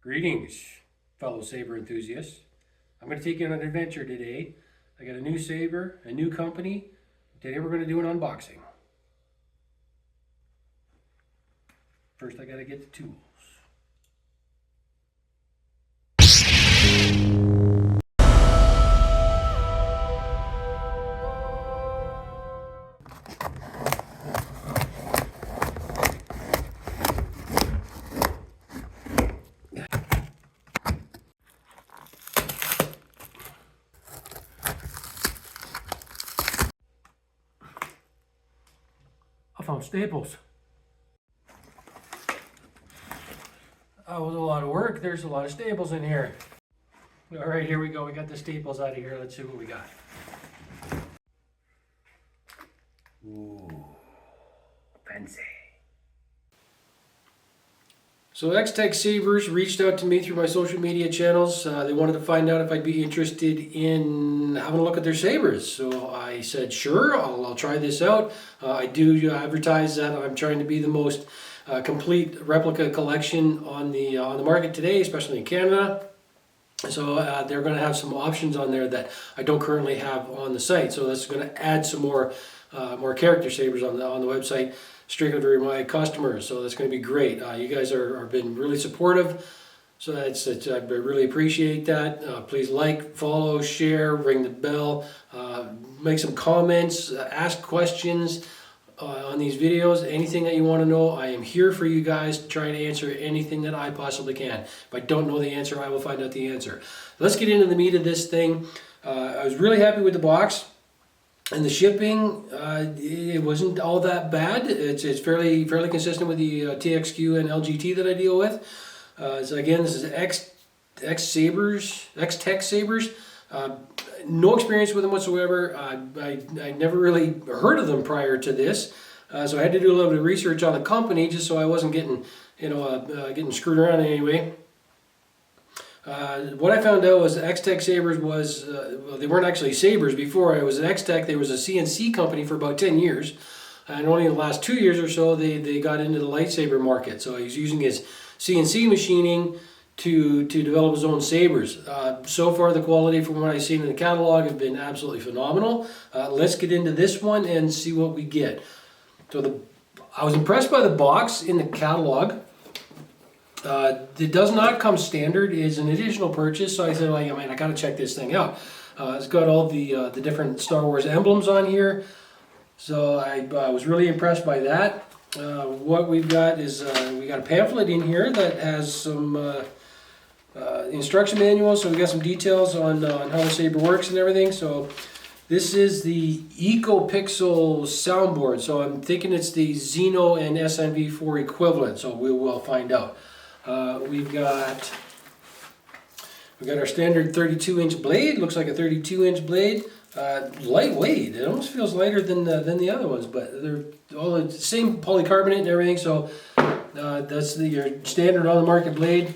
Greetings, fellow saber enthusiasts. I'm going to take you on an adventure today. I got a new saber, a new company. Today we're going to do an unboxing. First I got to get the tools. I found staples. That was a lot of work. There's a lot of staples in here. All right, here we go. We got the staples out of here. Let's see what we got. Ooh, fancy. So XTech Sabers reached out to me through my social media channels. They wanted to find out if I'd be interested in having a look at their sabers. So I said, sure, I'll try this out. I do advertise that I'm trying to be the most complete replica collection on the market today, especially in Canada. So they're going to have some options on there that I don't currently have on the site. So that's going to add some more character sabers on the website, strictly for my customers. So that's going to be great. You guys are been really supportive. So I really appreciate that. Please like, follow, share, ring the bell, make some comments, ask questions on these videos. Anything that you want to know, I am here for you guys to try to answer anything that I possibly can. If I don't know the answer, I will find out the answer. Let's get into the meat of this thing. I was really happy with the box. And the shipping, it wasn't all that bad. It's fairly consistent with the TXQ and LGT that I deal with. So again, this is XTech Sabers. No experience with them whatsoever. I never really heard of them prior to this, so I had to do a little bit of research on the company just so I wasn't getting getting screwed around in any way. What I found out was XTech Sabers was, well, they weren't actually sabers before. It was XTech. They was a CNC company for about 10 years. And only in the last 2 years or so, they got into the lightsaber market. So he's using his CNC machining to develop his own sabers. So far, the quality from what I've seen in the catalog have been absolutely phenomenal. Let's get into this one and see what we get. So I was impressed by the box in the catalog. It does not come standard. It is an additional purchase, so I said, like, I got to check this thing out. It's got all the different Star Wars emblems on here, so I was really impressed by that. What we've got is we got a pamphlet in here that has some instruction manual, so we got some details on how the saber works and everything. So this is the ecopixel soundboard, so I'm thinking it's the Xeno and SN4 equivalent, so we will find out. We've got our standard 32-inch blade. Looks like a 32-inch blade. Lightweight. It almost feels lighter than the other ones, but they're all the same polycarbonate and everything. So that's your standard on the market blade.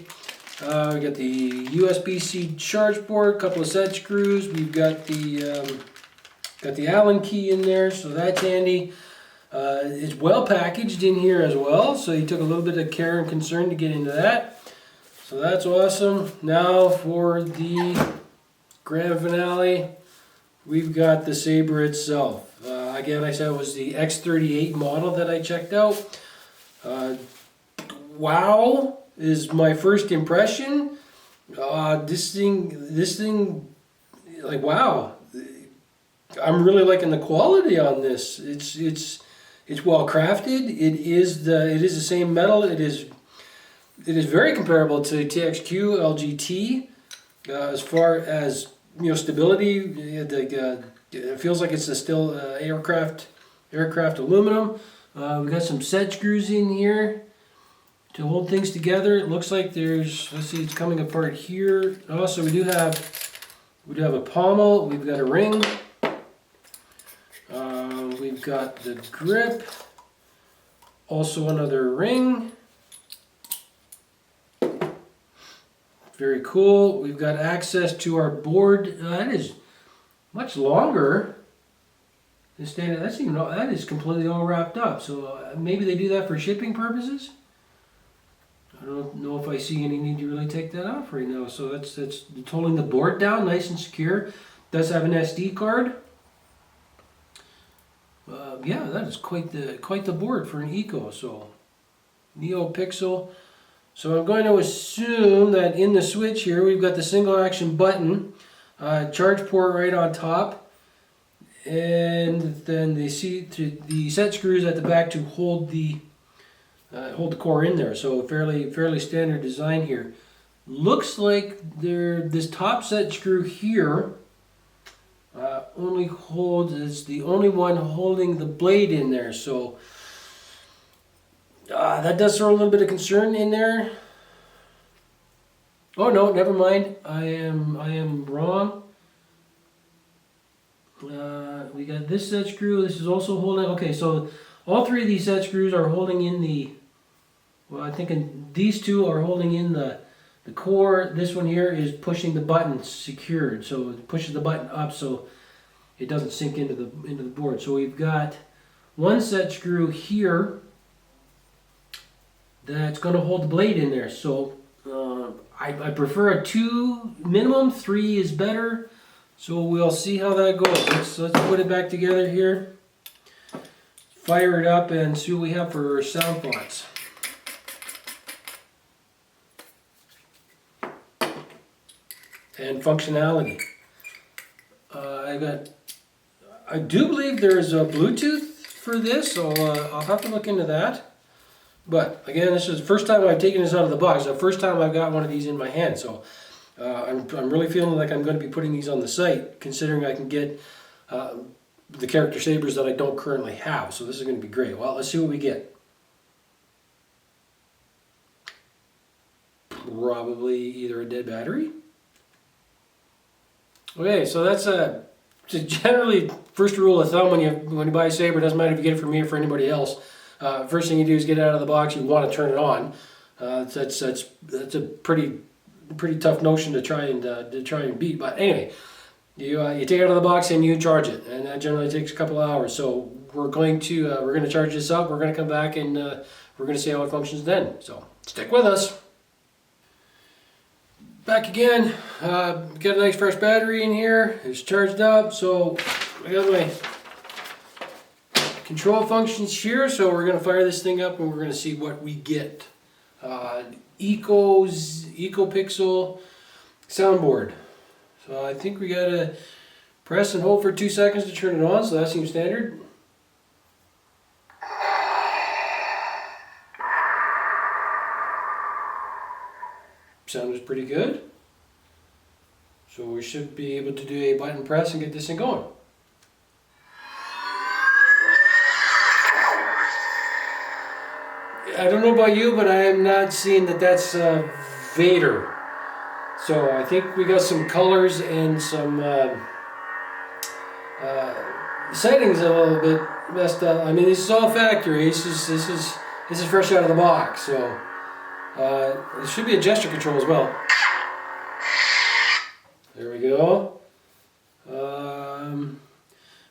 We got the USB-C charge port, a couple of set screws. We've got the Allen key in there, so that's handy. It's well packaged in here as well, so he took a little bit of care and concern to get into that. So that's awesome. Now for the grand finale, we've got the saber itself. Again, I said it was the X38 model that I checked out. Wow is my first impression. This thing, like, wow. I'm really liking the quality on this. It's well crafted. It is the same metal. It is very comparable to TXQ LGT as far as stability. It feels like it's still aircraft aluminum. We got some set screws in here to hold things together. It looks like there's, let's see, it's coming apart here. Also, we do have a pommel. We've got a ring. We've got the grip, also another ring. Very cool. We've got access to our board. That is much longer than standard. That is completely all wrapped up. So maybe they do that for shipping purposes. I don't know if I see any need to really take that off right now. So that's holding the board down nice and secure. Does have an SD card. Yeah, that is quite the board for an Eco. So ecopixel. So I'm going to assume that in the switch here we've got the single action button, charge port right on top, and then the set screws at the back to hold the core in there. So fairly standard design here. Looks like this top set screw here only holds, it's the only one holding the blade in there. So that does throw a little bit of concern in there. Oh no, never mind. I am wrong. We got this set screw. This is also holding. Okay, so all three of these set screws are holding in the. Well, I think these two are holding in the core. This one here is pushing the button secured, so it pushes the button up so it doesn't sink into the board. So we've got one set screw here that's going to hold the blade in there. So I prefer a 2 minimum. 3 is better. So we'll see how that goes. Let's put it back together here. Fire it up and see what we have for sound thoughts. And functionality. I do believe there is a Bluetooth for this, so I'll have to look into that. But again, this is the first time I've taken this out of the box. The first time I've got one of these in my hand, so I'm really feeling like I'm going to be putting these on the site, considering I can get the character sabers that I don't currently have. So this is going to be great. Well, let's see what we get. Probably either a dead battery. Okay, so that's generally first rule of thumb when you buy a saber. It doesn't matter if you get it from me or for anybody else. First thing you do is get it out of the box. You want to turn it on. That's a pretty tough notion to try and beat. But anyway, you take it out of the box and you charge it, and that generally takes a couple of hours. So we're going to charge this up. We're going to come back and we're going to see how it functions then. So stick with us. Back again. Got a nice fresh battery in here. It's charged up. So I got my control functions here. So we're going to fire this thing up and we're going to see what we get. ecopixel soundboard. So I think we got to press and hold for 2 seconds to turn it on. So that seems standard. Sound is pretty good. So we should be able to do a button press and get this thing going. I don't know about you, but I am not seeing that that's Vader. So I think we got some colors and some settings a little bit messed up. I mean, this is all factory. This is fresh out of the box. So it should be a gesture control as well. There we go.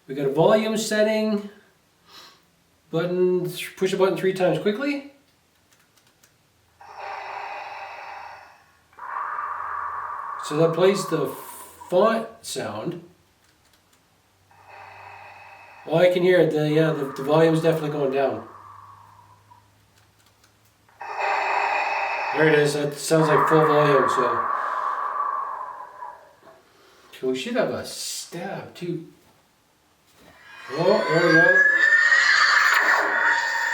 We got a volume setting. Button, push a button 3 times quickly. So that plays the font sound. Well, I can hear it. The volume's definitely going down. There it is. That sounds like full volume. So we should have a stab too. Oh, there we go.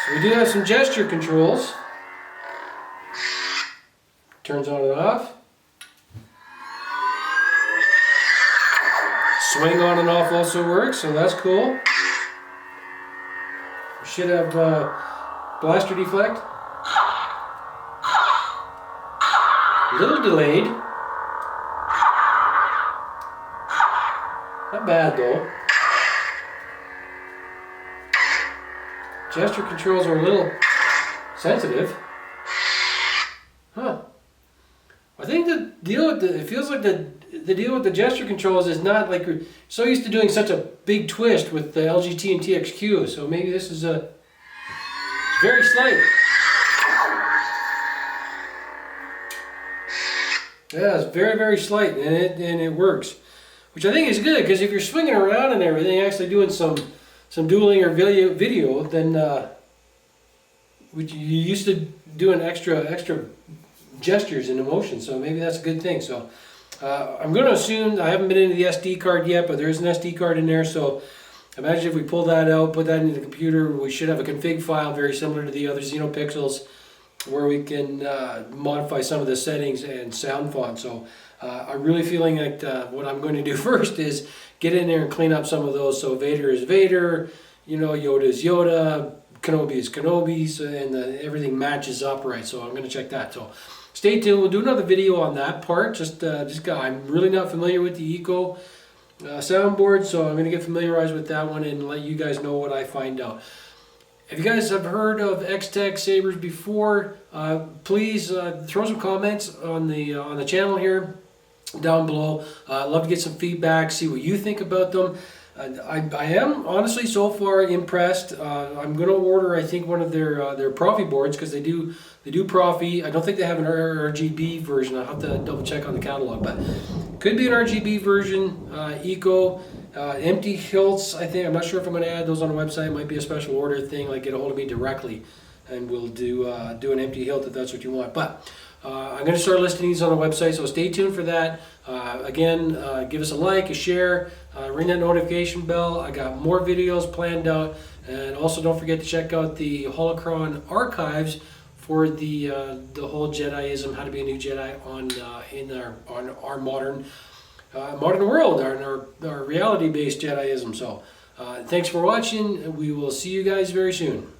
So we do have some gesture controls. Turns on and off. Swing on and off also works, so that's cool. We should have blaster deflect. A little delayed. Not bad though. Gesture controls are a little sensitive. Huh. I think the deal with it feels like the deal with the gesture controls is not like we're so used to doing such a big twist with the LGT and TXQ. So maybe this is very slight. Yeah, it's very, very slight, and it works, which I think is good, because if you're swinging around and everything, actually doing some dueling or video, then which you used to doing extra gestures and emotion, so maybe that's a good thing. So I'm going to assume, I haven't been into the SD card yet, but there is an SD card in there, so imagine if we pull that out, put that into the computer, we should have a config file very similar to the other XenoPixels, where we can modify some of the settings and sound font. So I'm really feeling that what I'm going to do first is get in there and clean up some of those. So Vader is Vader, you know, Yoda is Yoda, Kenobi is Kenobi, so, and everything matches up right. So I'm going to check that. So stay tuned. We'll do another video on that part. I'm really not familiar with the Eco soundboard, so I'm going to get familiarized with that one and let you guys know what I find out. If you guys have heard of XTech Sabers before, please throw some comments on the channel here down below. I'd love to get some feedback, see what you think about them. I am honestly so far impressed. I'm going to order, I think, one of their Profi boards, because they do Profi. I don't think they have an RGB version. I'll have to double check on the catalog, but could be an RGB version. Eco. Empty hilts, I think. I'm not sure if I'm going to add those on the website. It might be a special order thing, like get a hold of me directly, and we'll do an empty hilt if that's what you want. But I'm going to start listing these on the website, so stay tuned for that. Again, give us a like, a share, ring that notification bell. I got more videos planned out, and also don't forget to check out the Holocron archives for the whole Jediism, how to be a new Jedi on our modern world, our reality-based Jediism. So thanks for watching. We will see you guys very soon.